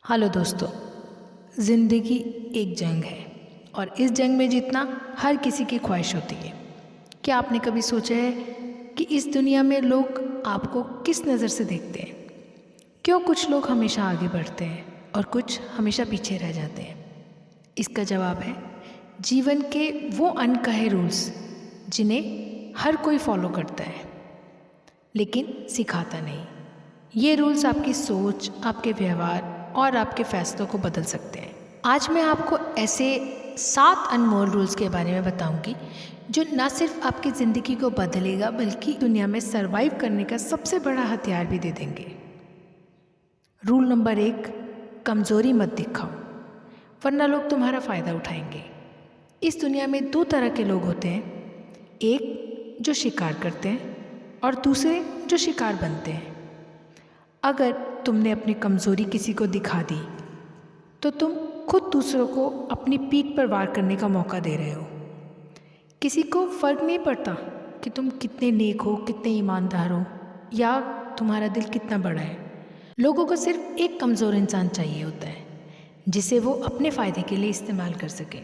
Hello दोस्तों, ज़िंदगी एक जंग है और इस जंग में जीतना हर किसी की ख्वाहिश होती है। क्या आपने कभी सोचा है कि इस दुनिया में लोग आपको किस नज़र से देखते हैं? क्यों कुछ लोग हमेशा आगे बढ़ते हैं और कुछ हमेशा पीछे रह जाते हैं? इसका जवाब है जीवन के वो अनकहे रूल्स जिन्हें हर कोई फॉलो करता है लेकिन सिखाता नहीं। ये रूल्स आपकी सोच, आपके व्यवहार और आपके फैसलों को बदल सकते हैं। आज मैं आपको ऐसे 7 अनमोल रूल्स के बारे में बताऊंगी जो न सिर्फ आपकी ज़िंदगी को बदलेगा बल्कि दुनिया में सरवाइव करने का सबसे बड़ा हथियार भी दे देंगे। रूल नंबर 1, कमज़ोरी मत दिखाओ वरना लोग तुम्हारा फ़ायदा उठाएंगे। इस दुनिया में 2 तरह के लोग होते हैं, एक जो शिकार करते हैं और दूसरे जो शिकार बनते हैं। अगर तुमने अपनी कमज़ोरी किसी को दिखा दी तो तुम खुद दूसरों को अपनी पीठ पर वार करने का मौका दे रहे हो। किसी को फ़र्क नहीं पड़ता कि तुम कितने नेक हो, कितने ईमानदार हो या तुम्हारा दिल कितना बड़ा है। लोगों को सिर्फ एक कमज़ोर इंसान चाहिए होता है जिसे वो अपने फ़ायदे के लिए इस्तेमाल कर सकें।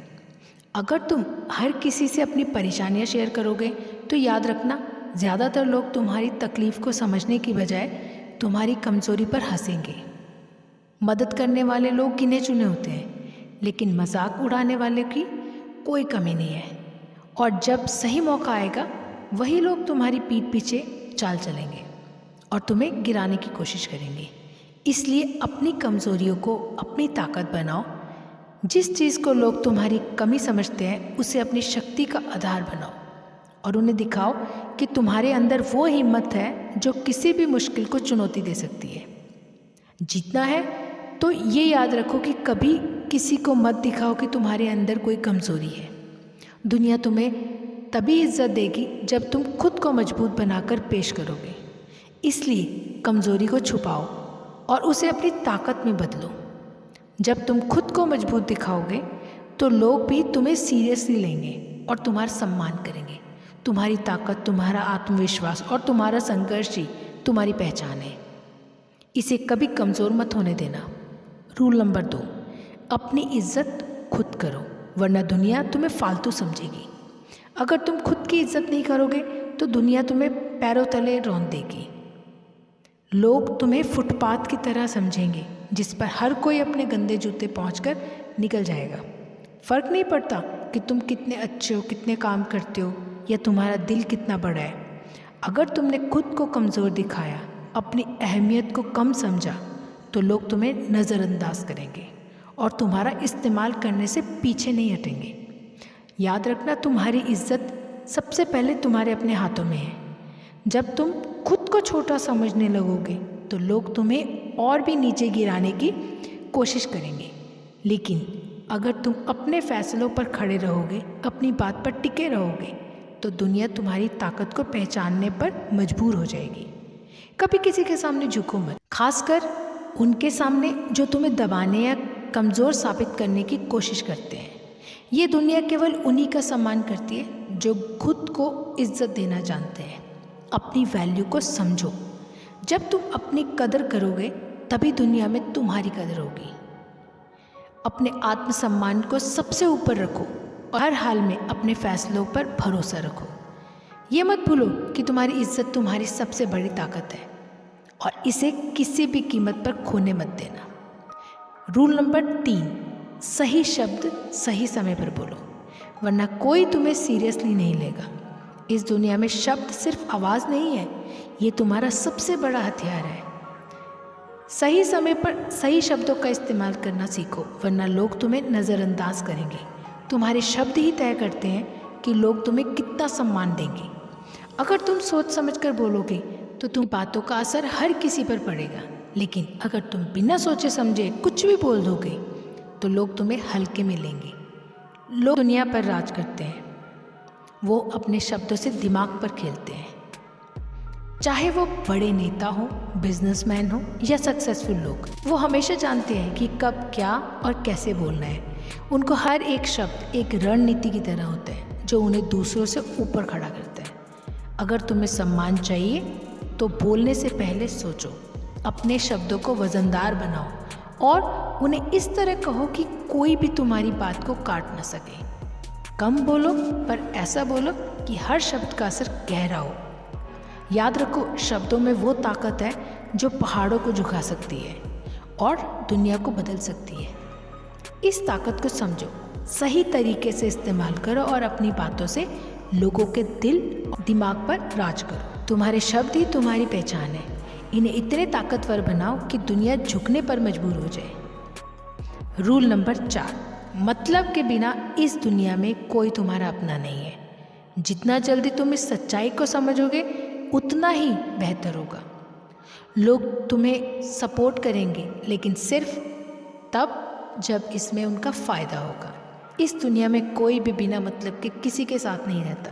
अगर तुम हर किसी से अपनी परेशानियां शेयर करोगे तो याद रखना, ज़्यादातर लोग तुम्हारी तकलीफ़ को समझने की बजाय तुम्हारी कमज़ोरी पर हंसेंगे। मदद करने वाले लोग गिने चुने होते हैं लेकिन मजाक उड़ाने वाले की कोई कमी नहीं है। और जब सही मौका आएगा वही लोग तुम्हारी पीठ पीछे चाल चलेंगे और तुम्हें गिराने की कोशिश करेंगे। इसलिए अपनी कमज़ोरियों को अपनी ताकत बनाओ। जिस चीज़ को लोग तुम्हारी कमी समझते हैं उसे अपनी शक्ति का आधार बनाओ और उन्हें दिखाओ कि तुम्हारे अंदर वो हिम्मत है जो किसी भी मुश्किल को चुनौती दे सकती है। जीतना है तो ये याद रखो कि कभी किसी को मत दिखाओ कि तुम्हारे अंदर कोई कमज़ोरी है। दुनिया तुम्हें तभी इज्जत देगी जब तुम खुद को मजबूत बनाकर पेश करोगे। इसलिए कमज़ोरी को छुपाओ और उसे अपनी ताकत में बदलो। जब तुम खुद को मजबूत दिखाओगे तो लोग भी तुम्हें सीरियसली लेंगे और तुम्हारा सम्मान करेंगे। तुम्हारी ताकत, तुम्हारा आत्मविश्वास और तुम्हारा संघर्ष ही तुम्हारी पहचान है। इसे कभी कमज़ोर मत होने देना। रूल नंबर 2, अपनी इज्जत खुद करो वरना दुनिया तुम्हें फालतू समझेगी। अगर तुम खुद की इज्जत नहीं करोगे तो दुनिया तुम्हें पैरों तले रौंद देगी। लोग तुम्हें फुटपाथ की तरह समझेंगे जिस पर हर कोई अपने गंदे जूते पहुंचकर निकल जाएगा। फ़र्क नहीं पड़ता कि तुम कितने अच्छे हो, कितने काम करते हो या तुम्हारा दिल कितना बड़ा है। अगर तुमने खुद को कमज़ोर दिखाया, अपनी अहमियत को कम समझा तो लोग तुम्हें नज़रअंदाज करेंगे और तुम्हारा इस्तेमाल करने से पीछे नहीं हटेंगे। याद रखना, तुम्हारी इज्जत सबसे पहले तुम्हारे अपने हाथों में है। जब तुम खुद को छोटा समझने लगोगे तो लोग तुम्हें और भी नीचे गिराने की कोशिश करेंगे। लेकिन अगर तुम अपने फैसलों पर खड़े रहोगे, अपनी बात पर टिके रहोगे तो दुनिया तुम्हारी ताकत को पहचानने पर मजबूर हो जाएगी। कभी किसी के सामने झुको मत, खासकर उनके सामने जो तुम्हें दबाने या कमज़ोर साबित करने की कोशिश करते हैं। ये दुनिया केवल उन्हीं का सम्मान करती है जो खुद को इज्जत देना जानते हैं। अपनी वैल्यू को समझो। जब तुम अपनी कदर करोगे तभी दुनिया में तुम्हारी कदर होगी। अपने आत्मसम्मान को सबसे ऊपर रखो और हर हाल में अपने फैसलों पर भरोसा रखो। ये मत भूलो कि तुम्हारी इज्जत तुम्हारी सबसे बड़ी ताकत है और इसे किसी भी कीमत पर खोने मत देना। रूल नंबर 3, सही शब्द सही समय पर बोलो वरना कोई तुम्हें सीरियसली नहीं लेगा। इस दुनिया में शब्द सिर्फ आवाज़ नहीं है, ये तुम्हारा सबसे बड़ा हथियार है। सही समय पर सही शब्दों का इस्तेमाल करना सीखो वरना लोग तुम्हें नज़रअंदाज करेंगे। तुम्हारे शब्द ही तय करते हैं कि लोग तुम्हें कितना सम्मान देंगे। अगर तुम सोच समझकर बोलोगे तो तुम बातों का असर हर किसी पर पड़ेगा, लेकिन अगर तुम बिना सोचे समझे कुछ भी बोल दोगे तो लोग तुम्हें हल्के में लेंगे। लोग दुनिया पर राज करते हैं, वो अपने शब्दों से दिमाग पर खेलते हैं। चाहे वो बड़े नेता हो, बिजनेसमैन हो या सक्सेसफुल लोग, वो हमेशा जानते हैं कि कब क्या और कैसे बोलना है। उनको हर एक शब्द एक रणनीति की तरह होता है जो उन्हें दूसरों से ऊपर खड़ा करता है। अगर तुम्हें सम्मान चाहिए तो बोलने से पहले सोचो, अपने शब्दों को वजनदार बनाओ और उन्हें इस तरह कहो कि कोई भी तुम्हारी बात को काट ना सके। कम बोलो, पर ऐसा बोलो कि हर शब्द का असर गहरा हो। याद रखो, शब्दों में वो ताकत है जो पहाड़ों को झुका सकती है और दुनिया को बदल सकती है। इस ताकत को समझो, सही तरीके से इस्तेमाल करो और अपनी बातों से लोगों के दिल और दिमाग पर राज करो। तुम्हारे शब्द ही तुम्हारी पहचान है। इन्हें इतने ताकतवर बनाओ कि दुनिया झुकने पर मजबूर हो जाए। रूल नंबर 4, मतलब के बिना इस दुनिया में कोई तुम्हारा अपना नहीं है। जितना जल्दी तुम इस सच्चाई को समझोगे उतना ही बेहतर होगा। लोग तुम्हें सपोर्ट करेंगे, लेकिन सिर्फ तब जब इसमें उनका फ़ायदा होगा। इस दुनिया में कोई भी बिना मतलब के किसी के साथ नहीं रहता।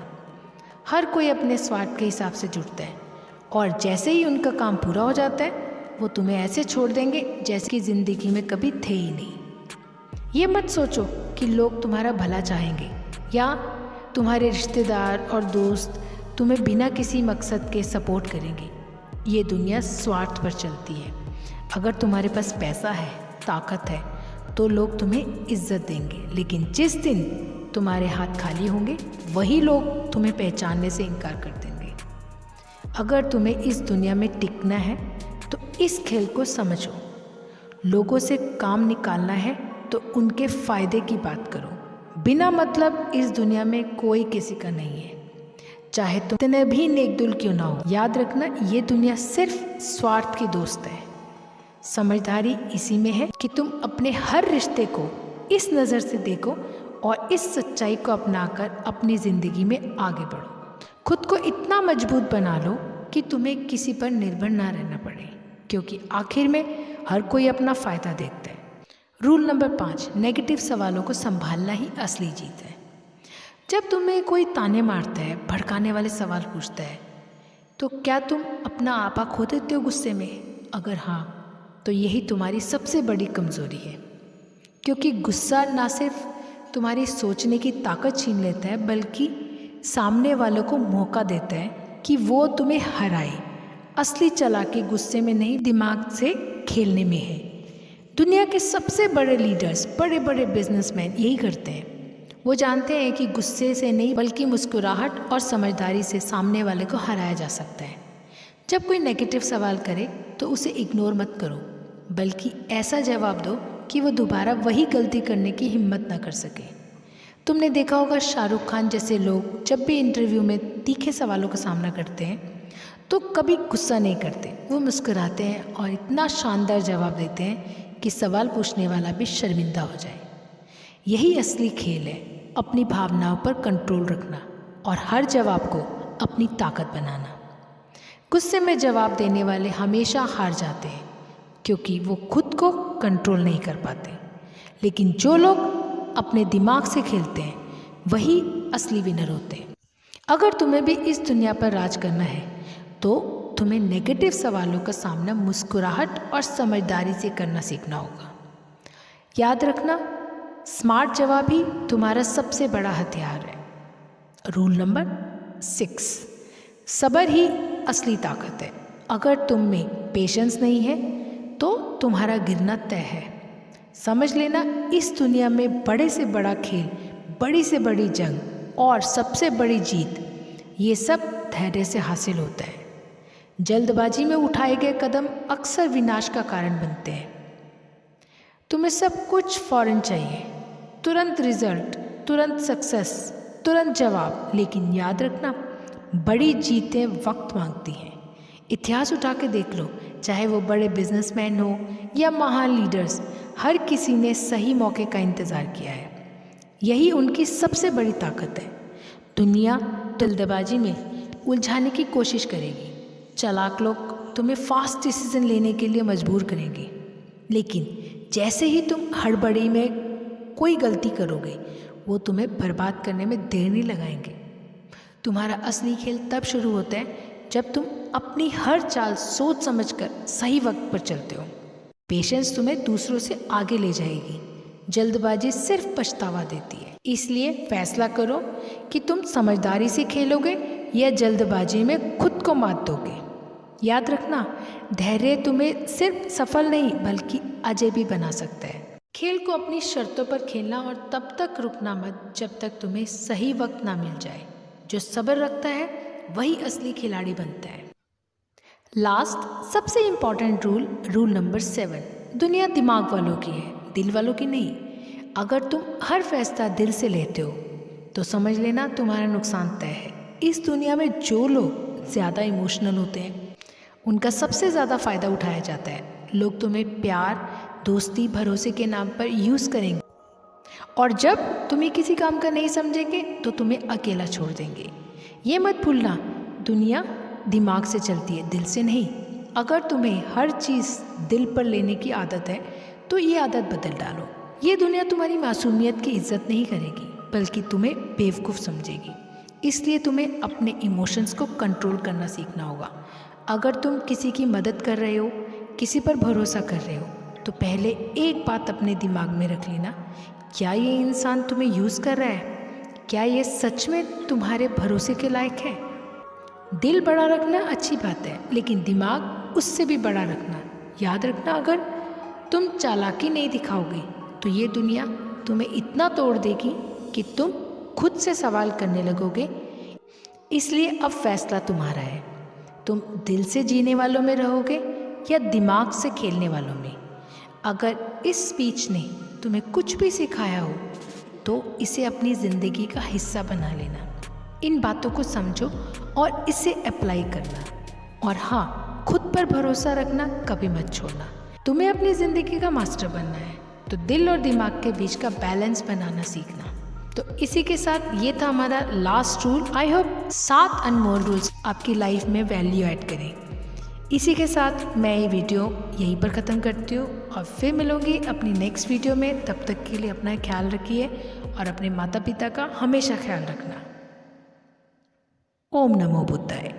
हर कोई अपने स्वार्थ के हिसाब से जुड़ता है और जैसे ही उनका काम पूरा हो जाता है वो तुम्हें ऐसे छोड़ देंगे जैसे कि ज़िंदगी में कभी थे ही नहीं। ये मत सोचो कि लोग तुम्हारा भला चाहेंगे या तुम्हारे रिश्तेदार और दोस्त तुम्हें बिना किसी मकसद के सपोर्ट करेंगे। ये दुनिया स्वार्थ पर चलती है। अगर तुम्हारे पास पैसा है, ताकत है, तो लोग तुम्हें इज्जत देंगे, लेकिन जिस दिन तुम्हारे हाथ खाली होंगे वही लोग तुम्हें पहचानने से इनकार कर देंगे। अगर तुम्हें इस दुनिया में टिकना है तो इस खेल को समझो। लोगों से काम निकालना है तो उनके फ़ायदे की बात करो। बिना मतलब इस दुनिया में कोई किसी का नहीं है, चाहे तुम इतने भी नेकदिल क्यों ना हो। याद रखना, ये दुनिया सिर्फ स्वार्थ की दोस्त है। समझदारी इसी में है कि तुम अपने हर रिश्ते को इस नज़र से देखो और इस सच्चाई को अपनाकर अपनी ज़िंदगी में आगे बढ़ो। खुद को इतना मजबूत बना लो कि तुम्हें किसी पर निर्भर ना रहना पड़े, क्योंकि आखिर में हर कोई अपना फ़ायदा देखता है। रूल नंबर 5, नेगेटिव सवालों को संभालना ही असली जीत है। जब तुम्हें कोई ताने मारता है, भड़काने वाले सवाल पूछता है, तो क्या तुम अपना आपा खो देते हो गुस्से में? अगर हाँ, तो यही तुम्हारी सबसे बड़ी कमज़ोरी है, क्योंकि गुस्सा ना सिर्फ तुम्हारी सोचने की ताकत छीन लेता है, बल्कि सामने वालों को मौका देता है कि वो तुम्हें हराए। असली चालाकी गुस्से में नहीं, दिमाग से खेलने में है। दुनिया के सबसे बड़े लीडर्स, बड़े बड़े बिजनेसमैन यही करते हैं। वो जानते हैं कि गुस्से से नहीं बल्कि मुस्कुराहट और समझदारी से सामने वाले को हराया जा सकता है। जब कोई नेगेटिव सवाल करे तो उसे इग्नोर मत करो, बल्कि ऐसा जवाब दो कि वो दोबारा वही गलती करने की हिम्मत ना कर सके। तुमने देखा होगा, शाहरुख खान जैसे लोग जब भी इंटरव्यू में तीखे सवालों का सामना करते हैं तो कभी गुस्सा नहीं करते। वो मुस्कुराते हैं और इतना शानदार जवाब देते हैं कि सवाल पूछने वाला भी शर्मिंदा हो जाए। यही असली खेल है, अपनी भावनाओं पर कंट्रोल रखना और हर जवाब को अपनी ताकत बनाना। गुस्से में जवाब देने वाले हमेशा हार जाते हैं, क्योंकि वो खुद को कंट्रोल नहीं कर पाते। लेकिन जो लोग अपने दिमाग से खेलते हैं वही असली विनर होते हैं। अगर तुम्हें भी इस दुनिया पर राज करना है तो तुम्हें नेगेटिव सवालों का सामना मुस्कुराहट और समझदारी से करना सीखना होगा। याद रखना, स्मार्ट जवाब ही तुम्हारा सबसे बड़ा हथियार है। रूल नंबर 6, सब्र ही असली ताकत है। अगर तुम में पेशेंस नहीं है तो तुम्हारा गिरना तय है। समझ लेना, इस दुनिया में बड़े से बड़ा खेल, बड़ी से बड़ी जंग और सबसे बड़ी जीत, ये सब धैर्य से हासिल होता है। जल्दबाजी में उठाए गए कदम अक्सर विनाश का कारण बनते हैं। तुम्हें सब कुछ फौरन चाहिए, तुरंत रिजल्ट, तुरंत सक्सेस, तुरंत जवाब। लेकिन याद रखना, बड़ी जीतें वक्त मांगती हैं। इतिहास उठा के देख लो, चाहे वो बड़े बिजनेसमैन हो या महान लीडर्स, हर किसी ने सही मौके का इंतज़ार किया है। यही उनकी सबसे बड़ी ताकत है। दुनिया जल्दबाजी में उलझाने की कोशिश करेगी। चालाक लोग तुम्हें फास्ट डिसीजन लेने के लिए मजबूर करेंगे, लेकिन जैसे ही तुम हड़बड़ी में कोई गलती करोगे वो तुम्हें बर्बाद करने में देर नहीं लगाएंगे। तुम्हारा असली खेल तब शुरू होता है जब तुम अपनी हर चाल सोच समझकर सही वक्त पर चलते हो। पेशेंस तुम्हें दूसरों से आगे ले जाएगी, जल्दबाजी सिर्फ पछतावा देती है। इसलिए फैसला करो कि तुम समझदारी से खेलोगे या जल्दबाजी में खुद को मात दोगे। याद रखना, धैर्य तुम्हें सिर्फ सफल नहीं बल्कि अजय भी बना सकता है। खेल को अपनी शर्तों पर खेलना और तब तक रुकना मत जब तक तुम्हें सही वक्त ना मिल जाए। जो सब्र रखता है वही असली खिलाड़ी बनता है। लास्ट सबसे इम्पॉर्टेंट रूल नंबर 7, दुनिया दिमाग वालों की है, दिल वालों की नहीं। अगर तुम हर फैसला दिल से लेते हो तो समझ लेना तुम्हारा नुकसान तय है। इस दुनिया में जो लोग ज़्यादा इमोशनल होते हैं उनका सबसे ज़्यादा फ़ायदा उठाया जाता है। लोग तुम्हें प्यार, दोस्ती, भरोसे के नाम पर यूज़ करेंगे और जब तुम्हें किसी काम का नहीं समझेंगे तो तुम्हें अकेला छोड़ देंगे। ये मत भूलना, दुनिया दिमाग से चलती है, दिल से नहीं। अगर तुम्हें हर चीज़ दिल पर लेने की आदत है तो ये आदत बदल डालो। ये दुनिया तुम्हारी मासूमियत की इज्जत नहीं करेगी बल्कि तुम्हें बेवकूफ़ समझेगी। इसलिए तुम्हें अपने इमोशंस को कंट्रोल करना सीखना होगा। अगर तुम किसी की मदद कर रहे हो, किसी पर भरोसा कर रहे हो, तो पहले एक बात अपने दिमाग में रख लेना, क्या ये इंसान तुम्हें यूज़ कर रहा है? क्या ये सच में तुम्हारे भरोसे के लायक है? दिल बड़ा रखना अच्छी बात है, लेकिन दिमाग उससे भी बड़ा रखना। याद रखना, अगर तुम चालाकी नहीं दिखाओगे तो ये दुनिया तुम्हें इतना तोड़ देगी कि तुम खुद से सवाल करने लगोगे। इसलिए अब फैसला तुम्हारा है, तुम दिल से जीने वालों में रहोगे या दिमाग से खेलने वालों में। अगर इस स्पीच ने तुम्हें कुछ भी सिखाया हो तो इसे अपनी ज़िंदगी का हिस्सा बना लेना। इन बातों को समझो और इसे अप्लाई करना। और हाँ, खुद पर भरोसा रखना कभी मत छोड़ना। तुम्हें अपनी ज़िंदगी का मास्टर बनना है तो दिल और दिमाग के बीच का बैलेंस बनाना सीखना। तो इसी के साथ ये था हमारा last rule. I hope 7 Anmol rules आपकी लाइफ में वैल्यू ऐड करें। इसी के साथ मैं ये वीडियो यहीं पर ख़त्म करती हूँ और फिर मिलूँगी अपनी नेक्स्ट वीडियो में। तब तक के लिए अपना ख्याल रखिए और अपने माता पिता का हमेशा ख्याल रखना। ओम नमो बुद्धाय।